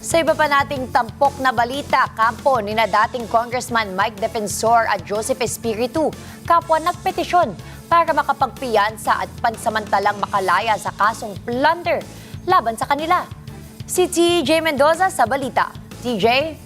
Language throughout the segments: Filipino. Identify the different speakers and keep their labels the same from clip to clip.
Speaker 1: Sa iba pa nating tampok na balita, kampo ni na dating Congressman Mike Defensor at Joseph Espiritu, kapwa nagpetisyon para makapagpiyansa at pansamantalang makalaya sa kasong plunder laban sa kanila. Si TJ Mendoza sa balita. TJ?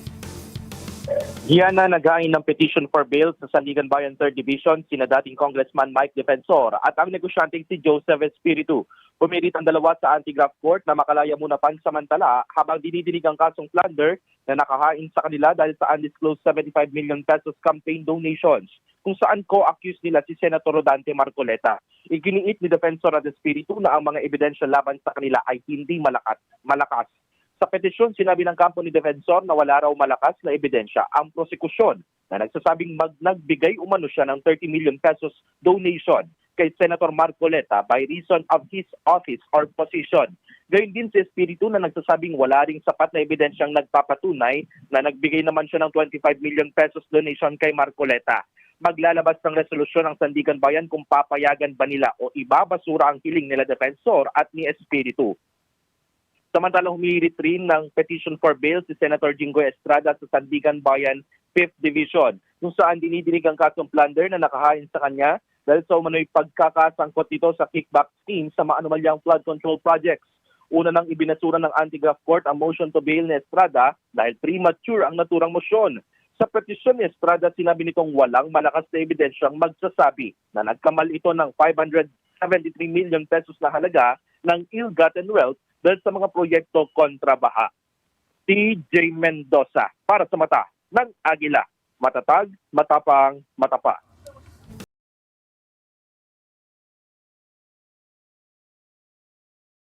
Speaker 2: Yan na naghain ng petition for bail sa Sandigan Bayan 3rd Division sina dating Congressman Mike Defensor at ang negosyanteng si Joseph Espiritu. Pumilit ang dalawa sa anti-graft court na makalaya muna pansamantala habang dinidinig ang kasong plunder na nakahain sa kanila dahil sa undisclosed 75 million pesos campaign donations kung saan co-accused nila si Senator Rodante Marcoleta. Iginiit ni Defensor at Espiritu na ang mga ebidensya laban sa kanila ay hindi malakas. Sa petisyon, sinabi ng kampo ni Defensor na wala raw malakas na ebidensya ang prosekusyon na nagsasabing nagbigay umano siya ng 30 million pesos donation kay Senator Marcoleta by reason of his office or position. Gayun din si Espiritu na nagsasabing wala ring sapat na ebidensyang nagpapatunay na nagbigay naman siya ng 25 million pesos donation kay Marcoleta. Maglalabas ng resolusyon ang Sandigan Bayan kung papayagan ba nila o ibabasura ang hiling nila Defensor at ni Espiritu. Samantalang humihirit rin ng petition for bail si Senator Jinggoy Estrada sa Sandigan Bayan 5th Division kung saan dinidinig ang kasong plunder na nakahain sa kanya dahil sa umano'y pagkakasangkot nito sa kickback scheme sa maanumalyang flood control projects. Una nang ibinasura ng anti-graft court ang motion to bail ni Estrada dahil premature ang naturang motion. Sa petisyon ni Estrada, sinabi nitong walang malakas na ebidensyang magsasabi na nagkamal ito ng 573 million pesos na halaga ng ill-gotten wealth dahil sa mga proyekto kontra baha. TJ Mendoza para sa mata ng Agila. Matatag, matapang, matapa.